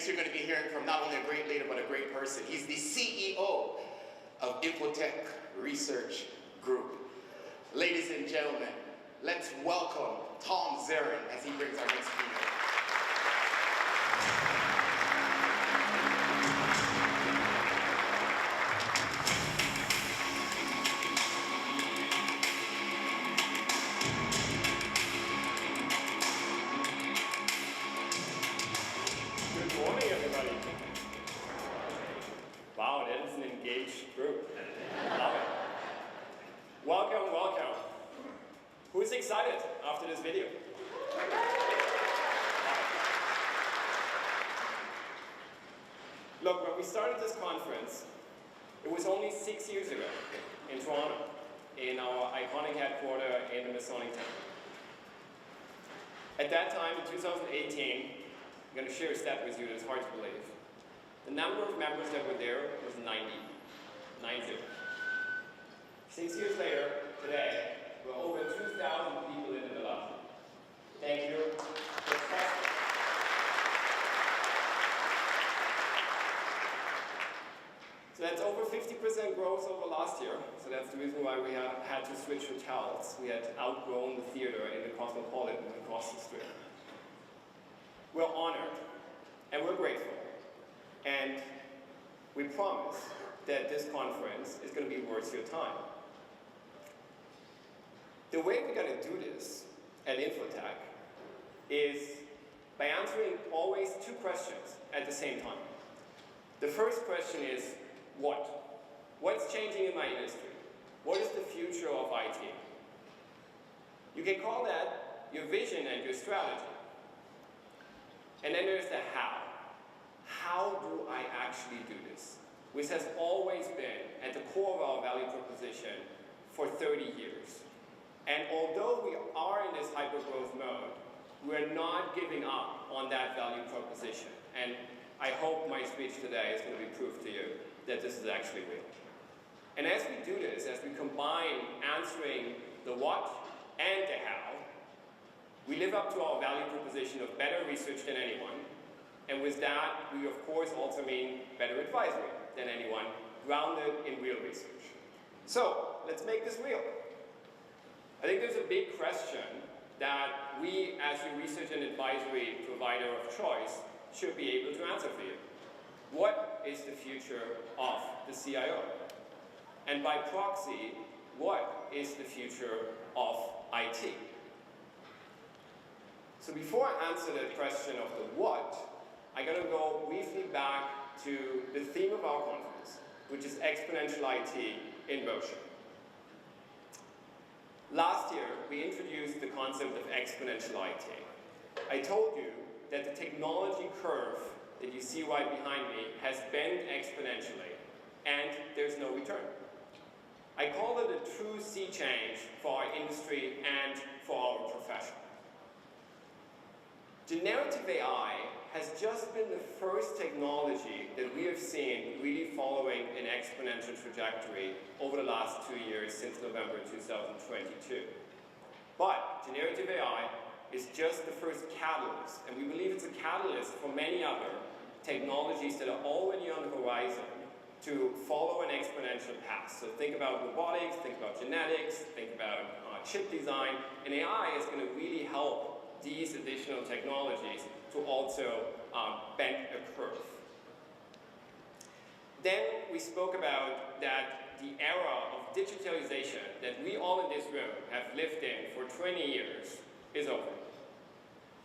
Next, you're going to be hearing from not only a great leader, but a great person. He's the CEO of Infotech Research Group. Ladies and gentlemen, let's welcome Zehren as he brings our next speaker. Good morning, everybody. Wow, that is an engaged group. Love it. Welcome, welcome. Who's excited after this video? Look, when we started this conference, it was only 6 years ago in Toronto, in our iconic headquarters in the Masonic Temple. At that time, in 2018, I'm going to share a stat with you that's hard to believe. The number of members that were there was 90. 90. 6 years later, today, we're over 2,000 people in the lab. Thank you. So that's over 50% growth over last year. So that's the reason why we had to switch hotels. We had outgrown the theater in the Cosmopolitan across the street. We're honored, and we're grateful, and we promise that this conference is going to be worth your time. The way we're going to do this at Infotech is by answering always two questions at the same time. The first question is, what? What's changing in my industry? What is the future of IT? You can call that your vision and your strategy. And then there's the how. How do I actually do this? Which has always been at the core of our value proposition for 30 years. And although we are in this hyper-growth mode, we're not giving up on that value proposition. And I hope my speech today is going to be proof to you that this is actually real. And as we do this, as we combine answering the what and the how, we live up to our value proposition of better research than anyone, and with that, we of course also mean better advisory than anyone, grounded in real research. So, let's make this real. I think there's a big question that we, as your research and advisory provider of choice, should be able to answer for you. What is the future of the CIO? And by proxy, what is the future of IT? So before I answer the question of the what, I'm going to go briefly back to the theme of our conference, which is exponential IT in motion. Last year, we introduced the concept of exponential IT. I told you that the technology curve that you see right behind me has bent exponentially, and there's no return. I call it a true sea change for our industry and for our profession. Generative AI has just been the first technology that we have seen really following an exponential trajectory over the last 2 years since November 2022. But generative AI is just the first catalyst, and we believe it's a catalyst for many other technologies that are already on the horizon to follow an exponential path. So think about robotics, think about genetics, think about chip design, and AI is going to really help these additional technologies to also bend a curve. Then we spoke about that the era of digitalization that we all in this room have lived in for 20 years is over.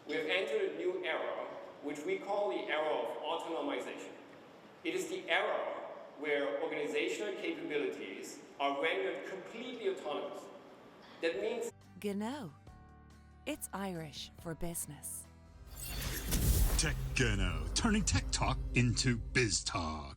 We have entered a new era, which we call the era of autonomization. It is the era where organizational capabilities are rendered completely autonomous. That means 𝗧𝗲𝗰𝗵𝗚𝗚𝗚. It's Irish for business. 𝗧𝗲𝗰𝗵𝗚𝗚𝗚, turning tech talk into biz talk.